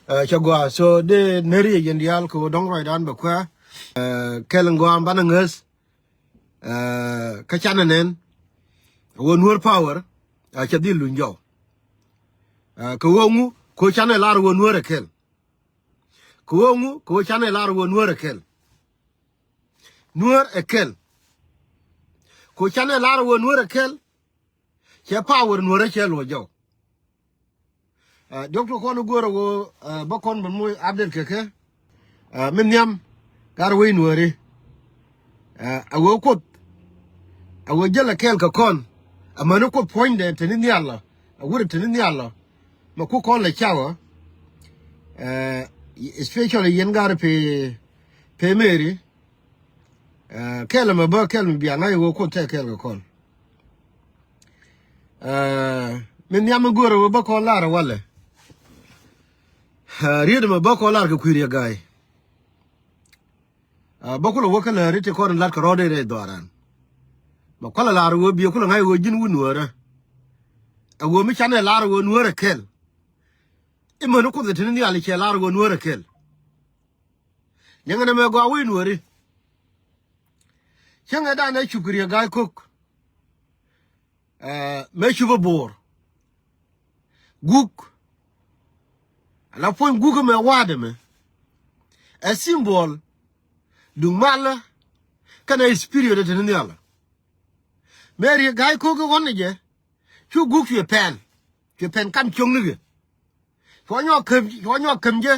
chagwa so de neri yendial ko dong right on bakwa kelen go am bananges ka chananen won wor power cha di lunjo ko wongu ko chane lar won wor kel ko wongu ko chane lar won wor kel nuer ekel ko chane lar won wor kel che power nuer kel wo jo doctor kono goro go bakon ban moy abdel keke min yam gar wey nueri awo ko awo jela kel ka kon amano ko point de tenin yalla awure tenin yalla ma ko kon le chawa especially yen gar pe meri kel ma ba kel bi ana yo ko te kel ka kon min yam goro bakon lara wala Riëk ma bako lar ko Riëk Gai bako lo wakala rite ko lar ko rode re doran bako la lar wo bi ko ngai wo jin wunuora awo mi chane lar wo nuora kel imano ko de ni ali che lar wo nuora kel nyanga na me go awi nuori changa da na Riëk Gai kok me chubo bor guk la point Google me wade me a symbol du mal kana spirit de nyala Riëk Gai ko go wonne je chu guk ye pen kam chong ni fo nyo kem je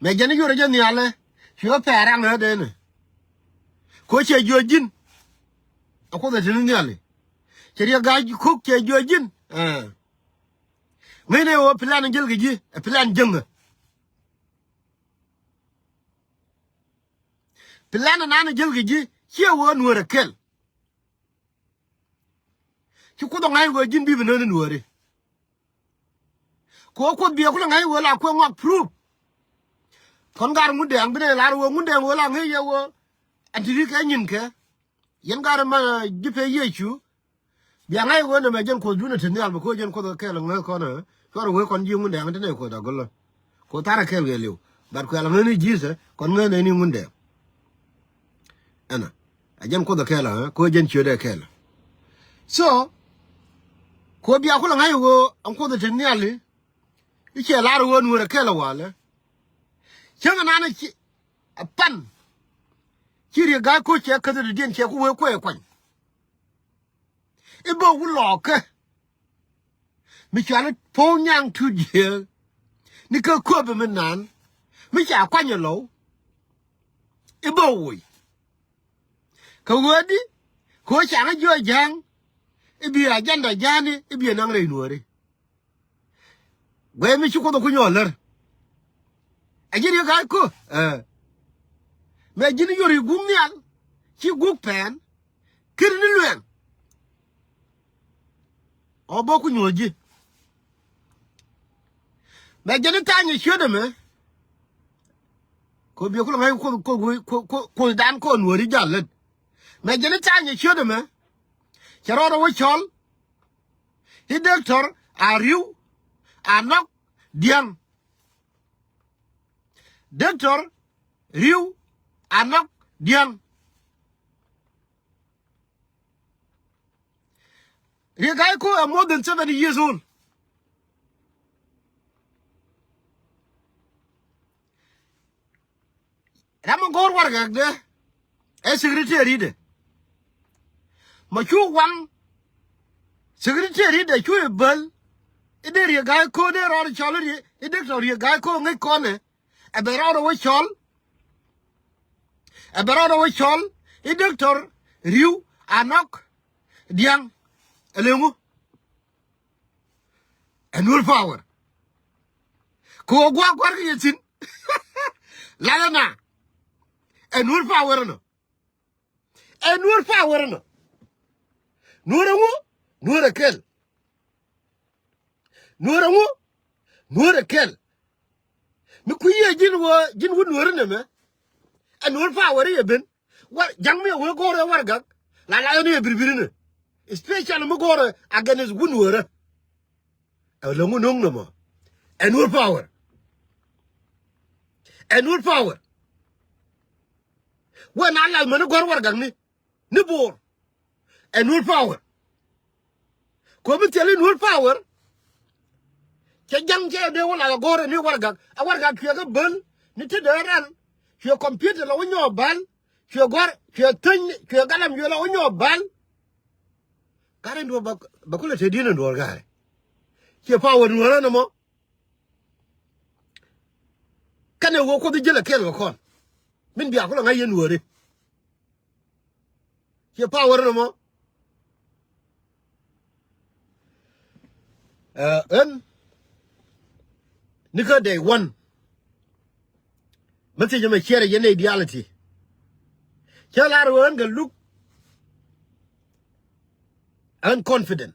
me jeni yore je nyale chu pera ngade ne ko che jojin ako de nyale Riëk Gai cook che jojin ngene wo plan jel gi plan jeng plan na jel gi che wo nuore kel ci ko do ngai wo jin bi no nuore ko bi ko ngai wo la ko ngak proof kon gar mu de ang bine la wo mu de wo la ngai ye wo antiri ka nyin ke yen gar ma jipe yechu biang ai wo na me jen ko duna tin yal ko jen ko do kel ngal ko na ko wo kon ji mun de ngate ne ko da golo ko tara kel ge lew bar ko ala ni jise kon ngane ni mun de ana a jen ko do kel ko jen chi de kel so ko bia ko ngai wo an ko do tin yal ni che la ro nu re kel wala changa na na chi pan Riëk Gai ko che ka de den che ko wo ko e kwan ibo wuloke mi chana po nyang tu je ni ko be menan mi cha kwanye lo ibo wi ko wodi ko cha ga jo jang ibi agenda jani ibi nang re nuore we mi chu ko do kunyoler Riëk Gai ko me jini yori gumnial chi guk pen kirni luen obo ku nyoji me jeni tanye shode me ko bi ko ngai ko dan ko nuori jalet me jeni tanye shode me charoro wo chol hi doctor ariu anok diam doctor riu anok diam Riëk Gai ko are more than 70 years old. Rama gor warga de e secretary de ma chu wang secretary de chu bel e de Riëk Gai ko de ro chol e de Riëk Gai ko ngai ko ne e be ro wo chol e doctor riu anok diang elengu enul power ko gwa gwar ki yetin la na enul power no nuore kel mi ku ye jin wu nuore ne me enul power ye ben war jang me wo gore war gak la ne birbirine especially mo gore against wu nuore Longu nung no mo. And will power. And will power. When I like man go work ni bor. And will power. Ko bi tell will power. Che jang che de wala go ni warga. A warga kye ga bun ni te de ran. Kye computer la wonyo bal. Kye gor kye tin kye galam yo la wonyo bal. Karen do bakula te dina do warga. Kye power no mo. Kane wo ko di jela kel ko min biya ko nga yen wore ke power no mo en nika day one mate jama chere yen ideality kala ro nga look unconfident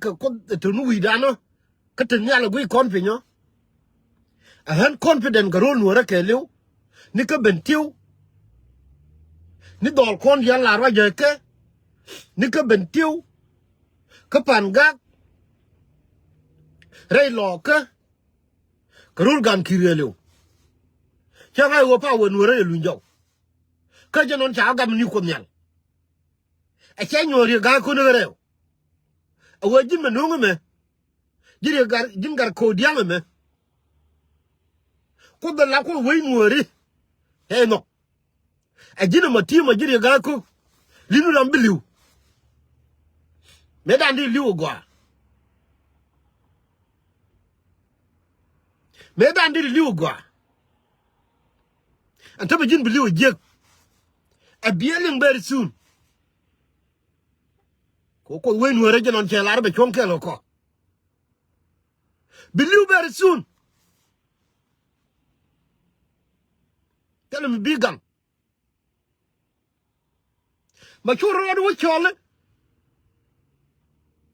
ko to nu wi dano ka tin yala gui confident a han confident garol nuera ke lew ni ka bentiu ni dol kon ya la ra je ke ni ka bentiu ka panga rei lo ka garol gan kirelew cha ga wo pa wo nuera lu njaw ka je non cha gam ni ko nyal a che nyori ga ko ne rew a wo jin me no me jiri gar jin gar ko diang me ko da la ko we nueri he no a jina mati ma jiri ga ko linu lam biliw me dan di liw gwa me dan di liw gwa anta ba jin biliw je a bieling very soon ko we nueri je non che la be chonke lo ko biliw very soon. Tell him big gun. But you run with Charlie.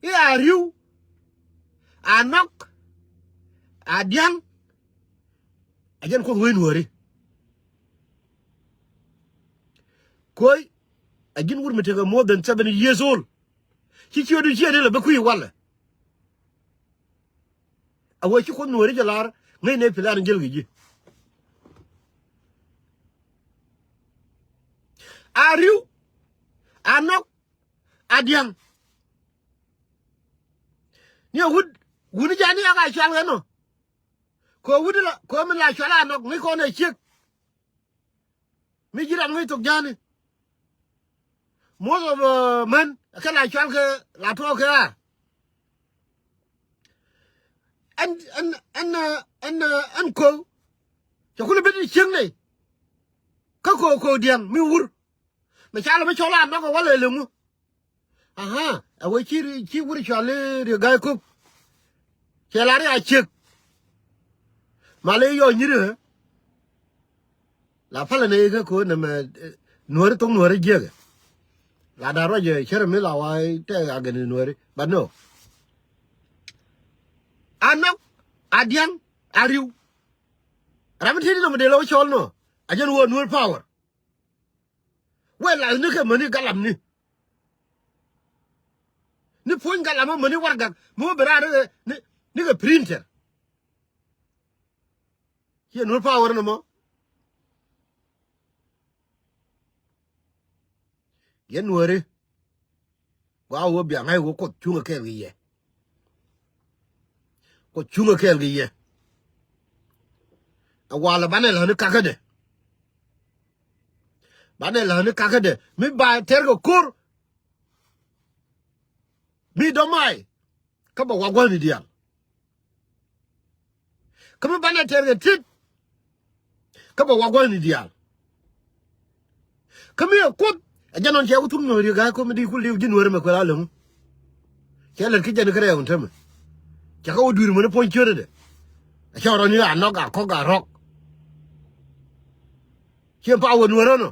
Yeah, you. I knock. I young. I can't go win worry. Koi, I didn't want me to go more than 70 years old. He should have shared a bequee walla. I wish you couldn't worry a lot. May ne pilar and gilgi. Are you? I know. Adiang. You would Johnny I shall know. Ko would come like shall knock me on a chick. Me get on way to Johnny. Most of men can I shall la talk her. And co. You could have been chimney. Coco diam, me wood. Me chala me chola no ko wale lemu aha awe chi wuri chale ri ga ko chala ri a chek male yo nyire la pala ne ga ko na me nuori tong nuori je la da ro je chere me la wai te ga ga nuori but no anok adian ariu ramthi no me de lo chol no ajen wo nuori power. Well, I look at money galam ni point galam money warga mo berada ni ga printer here no power no mo yen nueri wa wo bia ngai wo ko chunga ke ye ko chunga ke ye awala banel han ka de banel han ka de mi ba tergo kur mi do mai ka ba wa gwa ni dia kama banel tergo tit ka ba wa gwa ni dia kama ya ko ajanon je utum no ri ga ko mi di ku liu jin wor me ko la lu kelen ki jan kare on tam ka ko dur mo ne pon chure de a choro ni a no ga ko ga rok che pa won woro no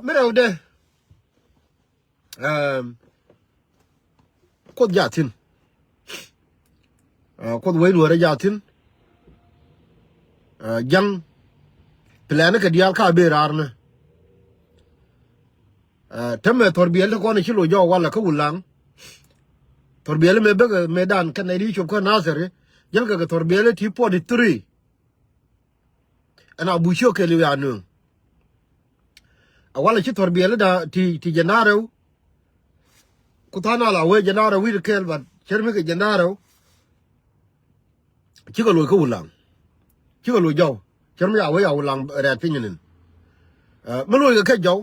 mera de ko jatin ko we wor jatin jang plan ka dial ka be rar na temme torbiel ko ne chilo jo wala ko ulang torbiel me be medan kan ri chop ko nazare jel ga torbiel ti po di 3 ana bu sho ke li anu wala chi torbiel da ti janaro ku tana la we janaro wi kel ba chermi ke janaro chi ko lo ko ulang chi ko lo jo chermi ya we ya ulang ra pinyin me lo ga ke jo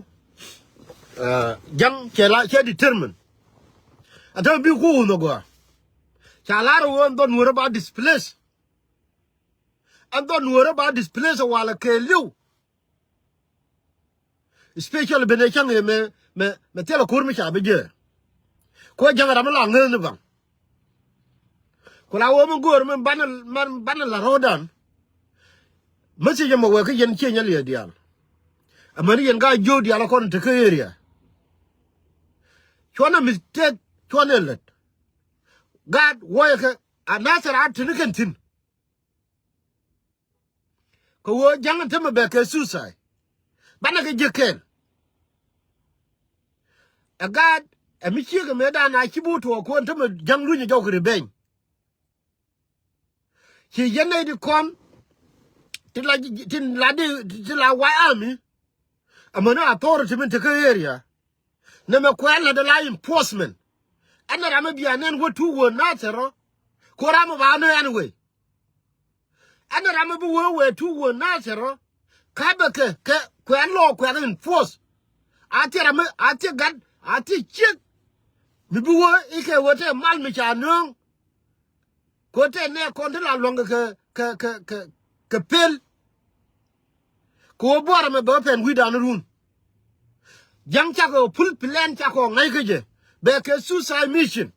jang che la che determine ata bi ko no go cha la ro on don wora ba displace and don wora ba displace wala ke liu especially bene chang me tele kur mi cha be je ko jang ra ma la ngel ni bang ko la wo mo gor man ban la rodan masi je mo we ke yen che nyal ye dial amani yen ga jo dial ko te ke area chwana mistake chwana let God woyaka anasara atinikentin ko wo jangan teme be ke suicide bana ke jeken a God a mi chiga me da na kibuto ko teme janglu ni jogre ben chi yene di kom tin la wa army amana authority min te ke area na me kwala de la enforcement ana rama bianen wo tu wo natero ko rama ba no anyway ana rama bu wo we tu wo natero ka be ke kwen lo kwen enforce ati rama ati gad ati chik mi bu wo ike wo te mal mi cha no ko te ne ko de la longa ke pel ko bora me ba pen wi dan run jang cha ko full plan cha ko ngai ke je be ke suicide mission